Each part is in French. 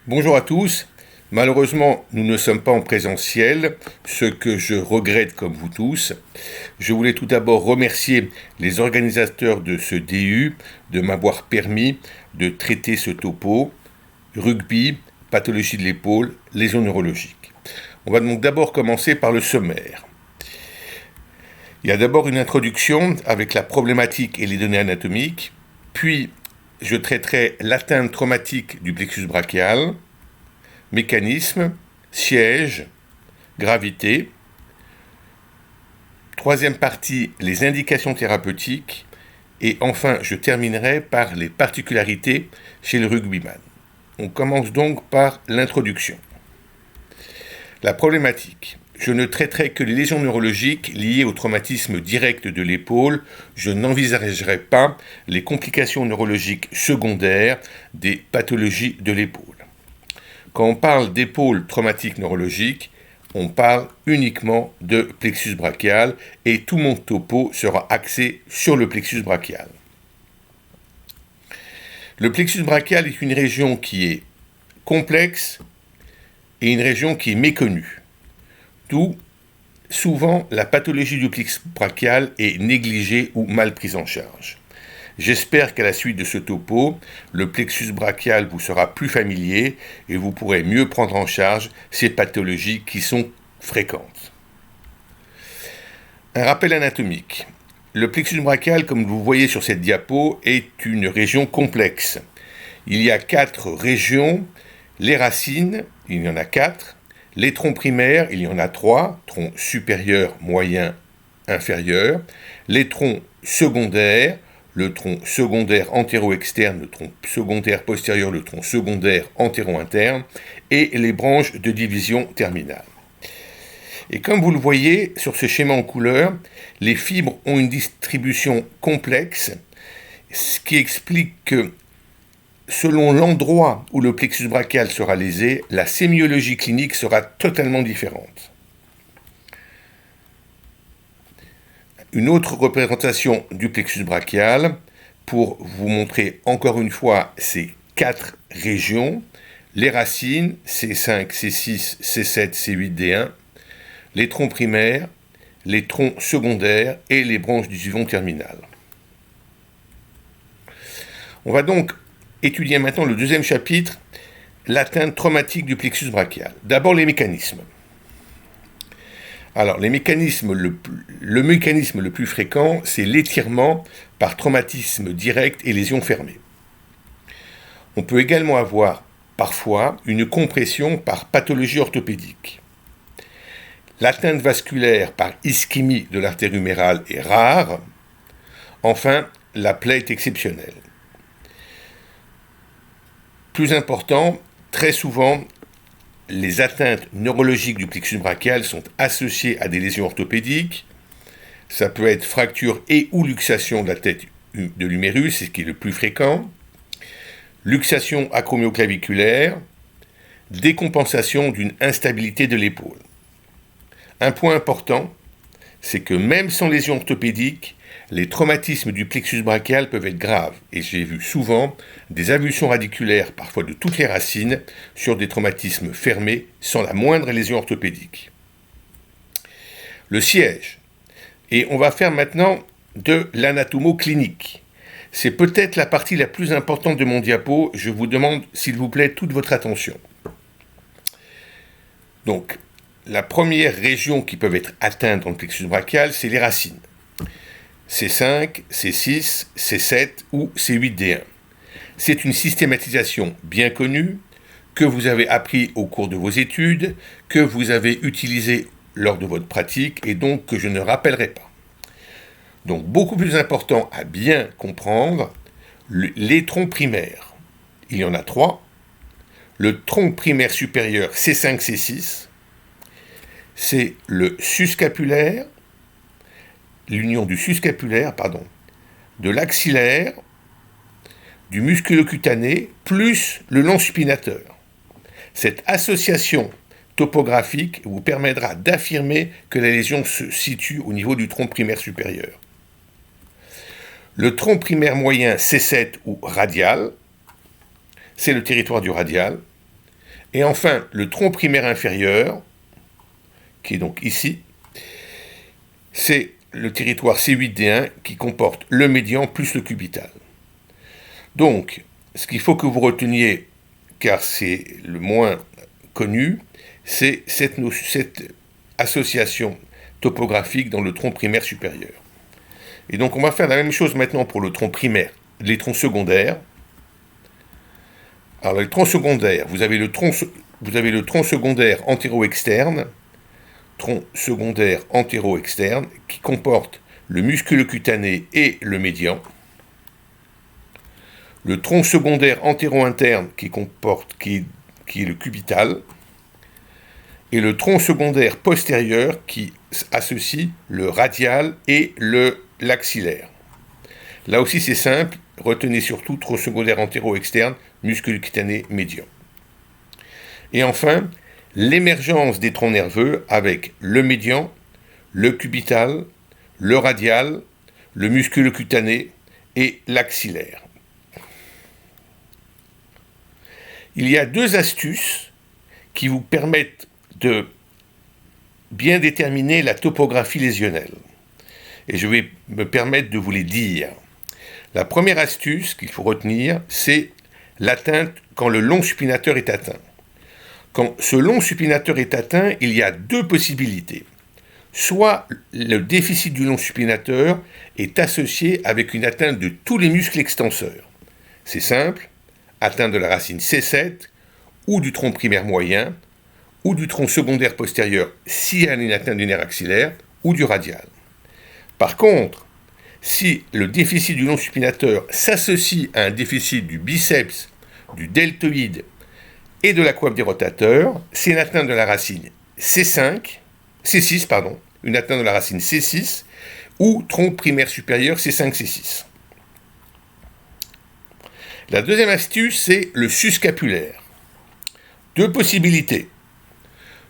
Bonjour à tous. Malheureusement, nous ne sommes pas en présentiel, ce que je regrette comme vous tous. Je voulais tout d'abord remercier les organisateurs de ce DU de m'avoir permis de traiter ce topo, rugby, pathologie de l'épaule, lésions neurologiques. On va donc d'abord commencer par le sommaire. Il y a d'abord une introduction avec la problématique et les données anatomiques, puis je traiterai l'atteinte traumatique du plexus brachial, mécanisme, siège, gravité. Troisième partie, les indications thérapeutiques. Et enfin, je terminerai par les particularités chez le rugbyman. On commence donc par l'introduction. La problématique. Je ne traiterai que les lésions neurologiques liées au traumatisme direct de l'épaule. Je n'envisagerai pas les complications neurologiques secondaires des pathologies de l'épaule. Quand on parle d'épaule traumatique neurologique, on parle uniquement de plexus brachial et tout mon topo sera axé sur le plexus brachial. Le plexus brachial est une région qui est complexe et une région qui est méconnue. D'où, souvent, la pathologie du plexus brachial est négligée ou mal prise en charge. J'espère qu'à la suite de ce topo, le plexus brachial vous sera plus familier et vous pourrez mieux prendre en charge ces pathologies qui sont fréquentes. Un rappel anatomique. Le plexus brachial, comme vous voyez sur cette diapo, est une région complexe. Il y a 4 régions. Les racines, il y en a 4. Les troncs primaires, il y en a 3, tronc supérieur, moyen, inférieur. Les troncs secondaires, le tronc secondaire antéro-externe, le tronc secondaire postérieur, le tronc secondaire antéro-interne, et les branches de division terminale. Et comme vous le voyez sur ce schéma en couleur, les fibres ont une distribution complexe, ce qui explique que selon l'endroit où le plexus brachial sera lésé, la sémiologie clinique sera totalement différente. Une autre représentation du plexus brachial pour vous montrer encore une fois ces 4 régions, les racines C5, C6, C7, C8, D1, les troncs primaires, les troncs secondaires et les branches du division terminale. On va donc étudier maintenant le deuxième chapitre, l'atteinte traumatique du plexus brachial. D'abord les mécanismes. Alors, le mécanisme le plus fréquent, c'est l'étirement par traumatisme direct et lésion fermée. On peut également avoir, parfois, une compression par pathologie orthopédique. L'atteinte vasculaire par ischémie de l'artère humérale est rare. Enfin, la plaie est exceptionnelle. Plus important, très souvent, les atteintes neurologiques du plexus brachial sont associées à des lésions orthopédiques. Ça peut être fracture et ou luxation de la tête de l'humérus, c'est ce qui est le plus fréquent. Luxation acromioclaviculaire, décompensation d'une instabilité de l'épaule. Un point important, c'est que même sans lésion orthopédique, les traumatismes du plexus brachial peuvent être graves, et j'ai vu souvent des avulsions radiculaires, parfois de toutes les racines, sur des traumatismes fermés sans la moindre lésion orthopédique. Le siège. Et on va faire maintenant de l'anatomoclinique. C'est peut-être la partie la plus importante de mon diapo. Je vous demande, s'il vous plaît, toute votre attention. Donc, la première région qui peut être atteinte dans le plexus brachial, c'est les racines. C5, C6, C7 ou C8D1. C'est une systématisation bien connue, que vous avez appris au cours de vos études, que vous avez utilisé lors de votre pratique et donc que je ne rappellerai pas. Donc beaucoup plus important à bien comprendre, les troncs primaires. Il y en a 3. Le tronc primaire supérieur C5, C6, c'est le suscapulaire, l'union du suscapulaire, de l'axillaire, du musculocutané, plus le long supinateur. Cette association topographique vous permettra d'affirmer que la lésion se situe au niveau du tronc primaire supérieur. Le tronc primaire moyen C7 ou radial, c'est le territoire du radial. Et enfin, le tronc primaire inférieur, qui est donc ici, c'est le territoire C8D1 qui comporte le médian plus le cubital. Donc, ce qu'il faut que vous reteniez, car c'est le moins connu, c'est cette association topographique dans le tronc primaire supérieur. Et donc on va faire la même chose maintenant pour le tronc primaire, les troncs secondaires. Alors les troncs secondaires, vous avez le tronc secondaire antéro-externe, tronc secondaire antéro-externe, qui comporte le muscle cutané et le médian. Le tronc secondaire antéro-interne qui est le cubital. Et le tronc secondaire postérieur qui associe le radial et l'axillaire. Là aussi c'est simple, retenez surtout tronc secondaire antéro-externe, muscle cutané médian. Et enfin, l'émergence des troncs nerveux avec le médian, le cubital, le radial, le muscle cutané et l'axillaire. Il y a 2 astuces qui vous permettent de bien déterminer la topographie lésionnelle. Et je vais me permettre de vous les dire. La première astuce qu'il faut retenir, c'est l'atteinte quand le long supinateur est atteint. Quand ce long supinateur est atteint, il y a 2 possibilités. Soit le déficit du long supinateur est associé avec une atteinte de tous les muscles extenseurs. C'est simple, atteinte de la racine C7 ou du tronc primaire moyen, ou du tronc secondaire postérieur s'il y a une atteinte du nerf axillaire, ou du radial. Par contre, si le déficit du long supinateur s'associe à un déficit du biceps, du deltoïde et de la coiffe des rotateurs, c'est une atteinte de la racine C6, une atteinte de la racine C6, ou tronc primaire supérieur C5, C6. La deuxième astuce, c'est le suscapulaire. 2 possibilités.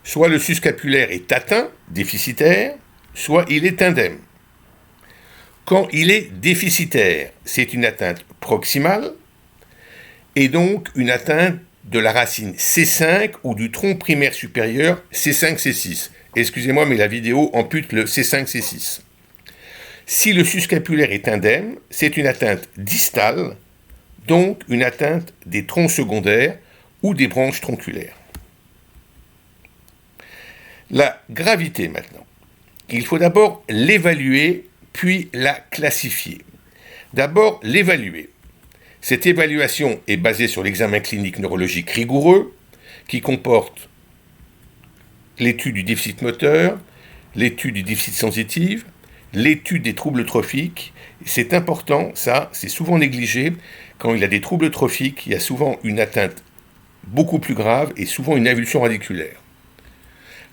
Soit le suscapulaire est atteint, déficitaire, soit il est indemne. Quand il est déficitaire, c'est une atteinte proximale et donc une atteinte de la racine C5 ou du tronc primaire supérieur C5, C6. Excusez-moi, mais la vidéo ampute le C5, C6. Si le suscapulaire est indemne, c'est une atteinte distale, donc une atteinte des troncs secondaires ou des branches tronculaires. La gravité maintenant. Il faut d'abord l'évaluer, puis la classifier. D'abord, l'évaluer. Cette évaluation est basée sur l'examen clinique neurologique rigoureux, qui comporte l'étude du déficit moteur, l'étude du déficit sensitif, l'étude des troubles trophiques. C'est important, ça, c'est souvent négligé. Quand il y a des troubles trophiques, il y a souvent une atteinte beaucoup plus grave et souvent une avulsion radiculaire.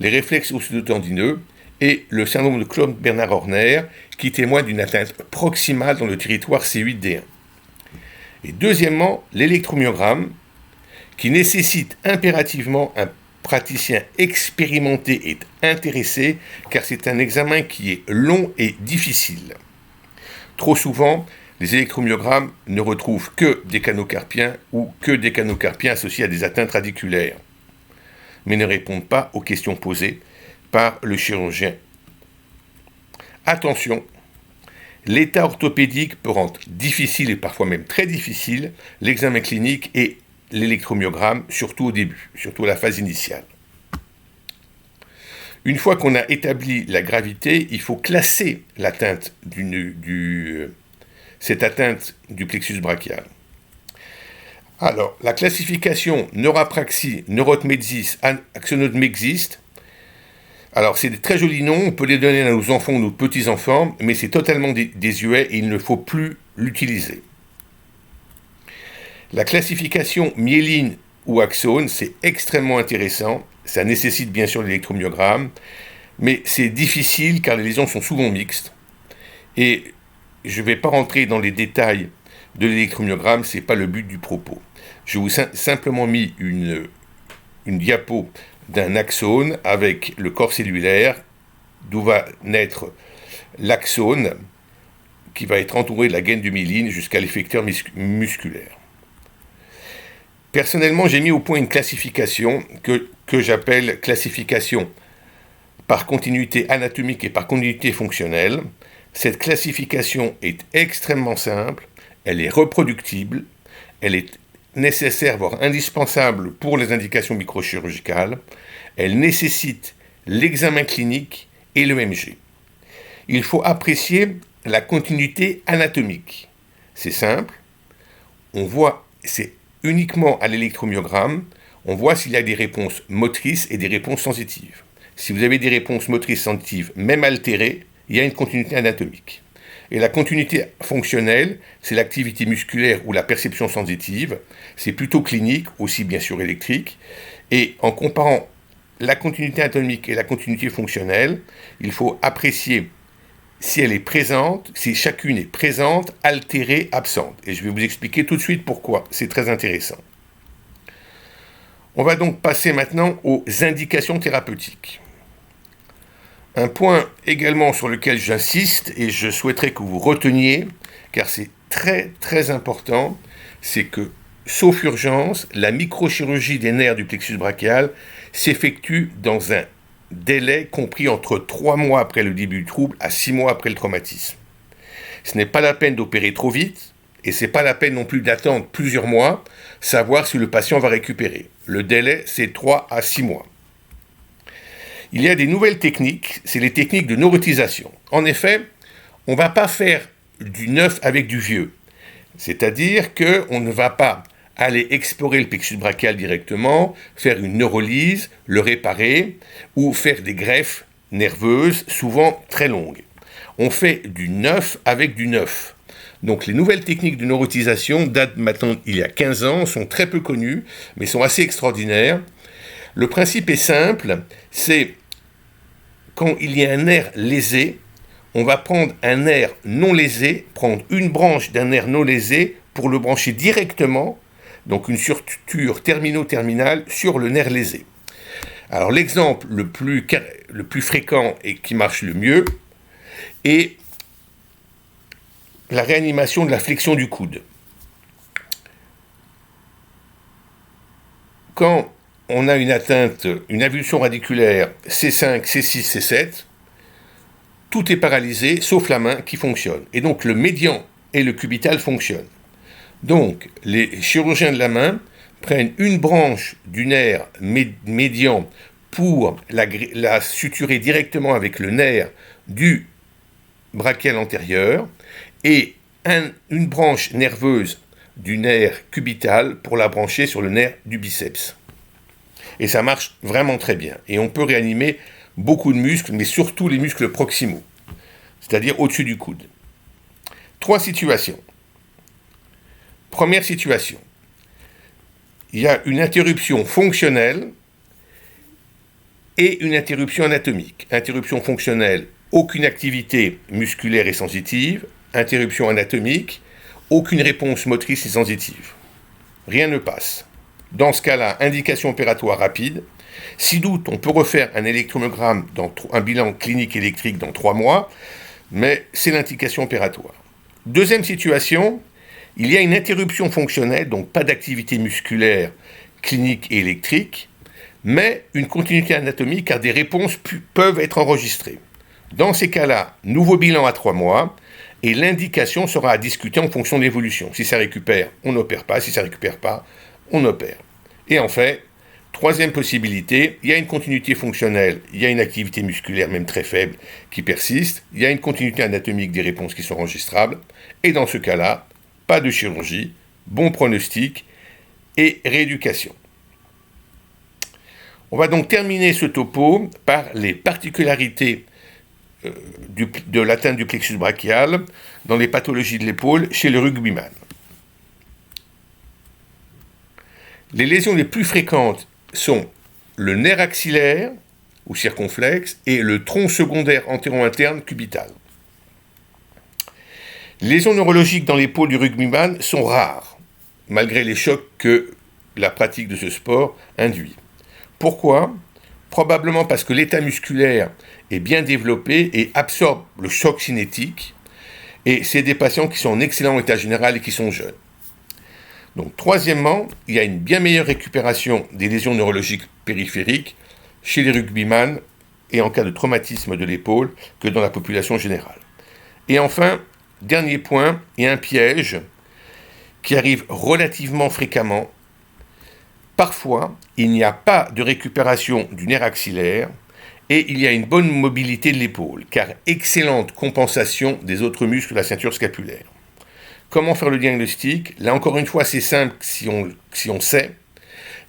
Les réflexes osseo-tendineux et le syndrome de Claude-Bernard-Horner qui témoigne d'une atteinte proximale dans le territoire C8D1. Et deuxièmement, l'électromyogramme qui nécessite impérativement un praticien expérimenté et intéressé car c'est un examen qui est long et difficile. Trop souvent, les électromyogrammes ne retrouvent que des canaux carpiens ou que des canaux carpiens associés à des atteintes radiculaires, mais ne répondent pas aux questions posées par le chirurgien. Attention, l'état orthopédique peut rendre difficile et parfois même très difficile l'examen clinique et l'électromyogramme, surtout au début, surtout à la phase initiale. Une fois qu'on a établi la gravité, il faut classer l'atteinte cette atteinte du plexus brachial. Alors, la classification neurapraxie, neurotmexis, axonodmexiste. Alors, c'est des très jolis noms, on peut les donner à nos enfants ou nos petits-enfants, mais c'est totalement désuet et il ne faut plus l'utiliser. La classification myéline ou axone, c'est extrêmement intéressant. Ça nécessite bien sûr l'électromyogramme, mais c'est difficile car les lésions sont souvent mixtes. Et je ne vais pas rentrer dans les détails de l'électromyogramme, ce n'est pas le but du propos. Je vous ai simplement mis une diapo d'un axone avec le corps cellulaire, d'où va naître l'axone, qui va être entouré de la gaine de myéline jusqu'à l'effecteur musculaire. Personnellement, j'ai mis au point une classification que j'appelle classification par continuité anatomique et par continuité fonctionnelle. Cette classification est extrêmement simple, elle est reproductible, elle est nécessaire, voire indispensable pour les indications microchirurgicales, elle nécessite l'examen clinique et l'EMG. Il faut apprécier la continuité anatomique. C'est simple, on voit, c'est uniquement à l'électromyogramme, on voit s'il y a des réponses motrices et des réponses sensitives. Si vous avez des réponses motrices sensitives, même altérées, il y a une continuité anatomique. Et la continuité fonctionnelle, c'est l'activité musculaire ou la perception sensitive. C'est plutôt clinique, aussi bien sûr électrique. Et en comparant la continuité anatomique et la continuité fonctionnelle, il faut apprécier si elle est présente, si chacune est présente, altérée, absente. Et je vais vous expliquer tout de suite pourquoi. C'est très intéressant. On va donc passer maintenant aux indications thérapeutiques. Un point également sur lequel j'insiste et je souhaiterais que vous reteniez, car c'est très très important, c'est que, sauf urgence, la microchirurgie des nerfs du plexus brachial s'effectue dans un délai compris entre 3 mois après le début du trouble à 6 mois après le traumatisme. Ce n'est pas la peine d'opérer trop vite, et ce n'est pas la peine non plus d'attendre plusieurs mois, savoir si le patient va récupérer. Le délai, c'est 3 à 6 mois. Il y a des nouvelles techniques, c'est les techniques de neurotisation. En effet, on ne va pas faire du neuf avec du vieux. C'est-à-dire qu'on ne va pas aller explorer le plexus brachial directement, faire une neurolyse, le réparer, ou faire des greffes nerveuses, souvent très longues. On fait du neuf avec du neuf. Donc les nouvelles techniques de neurotisation datent maintenant il y a 15 ans, sont très peu connues, mais sont assez extraordinaires. Le principe est simple, c'est quand il y a un nerf lésé, on va prendre un nerf non lésé, prendre une branche d'un nerf non lésé pour le brancher directement, donc une suture termino-terminale sur le nerf lésé. Alors l'exemple le plus fréquent et qui marche le mieux est la réanimation de la flexion du coude. Quand on a une atteinte, une avulsion radiculaire C5, C6, C7, tout est paralysé sauf la main qui fonctionne. Et donc le médian et le cubital fonctionnent. Donc les chirurgiens de la main prennent une branche du nerf médian pour la suturer directement avec le nerf du brachial antérieur et une branche nerveuse du nerf cubital pour la brancher sur le nerf du biceps. Et ça marche vraiment très bien. Et on peut réanimer beaucoup de muscles, mais surtout les muscles proximaux, c'est-à-dire au-dessus du coude. 3 situations. Première situation, il y a une interruption fonctionnelle et une interruption anatomique. Interruption fonctionnelle, aucune activité musculaire et sensitive. Interruption anatomique, aucune réponse motrice et sensitive. Rien ne passe. Dans ce cas-là, indication opératoire rapide. Si doute, on peut refaire un électromyogramme, un bilan clinique électrique dans 3 mois, mais c'est l'indication opératoire. Deuxième situation, il y a une interruption fonctionnelle, donc pas d'activité musculaire, clinique et électrique, mais une continuité anatomique car des réponses peuvent être enregistrées. Dans ces cas-là, nouveau bilan à 3 mois, et l'indication sera à discuter en fonction de l'évolution. Si ça récupère, on n'opère pas. Si ça ne récupère pas, on opère. Et en fait, troisième possibilité, il y a une continuité fonctionnelle, il y a une activité musculaire même très faible qui persiste, il y a une continuité anatomique des réponses qui sont enregistrables, et dans ce cas-là, pas de chirurgie, bon pronostic et rééducation. On va donc terminer ce topo par les particularités de l'atteinte du plexus brachial dans les pathologies de l'épaule chez le rugbyman. Les lésions les plus fréquentes sont le nerf axillaire ou circonflexe et le tronc secondaire antéro-interne cubital. Les lésions neurologiques dans l'épaule du rugbyman sont rares, malgré les chocs que la pratique de ce sport induit. Pourquoi ? Probablement parce que l'état musculaire est bien développé et absorbe le choc cinétique, et c'est des patients qui sont en excellent état général et qui sont jeunes. Donc troisièmement, il y a une bien meilleure récupération des lésions neurologiques périphériques chez les rugbyman et en cas de traumatisme de l'épaule que dans la population générale. Et enfin, dernier point, il y a un piège qui arrive relativement fréquemment. Parfois, il n'y a pas de récupération du nerf axillaire et il y a une bonne mobilité de l'épaule, car excellente compensation des autres muscles de la ceinture scapulaire. Comment faire le diagnostic? Là encore une fois, c'est simple si on sait.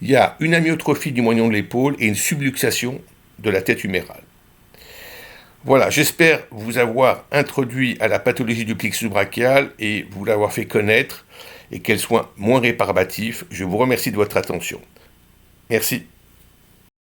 Il y a une amyotrophie du moignon de l'épaule et une subluxation de la tête humérale. Voilà, j'espère vous avoir introduit à la pathologie du plexus brachial et vous l'avoir fait connaître et qu'elle soit moins rébarbative. Je vous remercie de votre attention. Merci.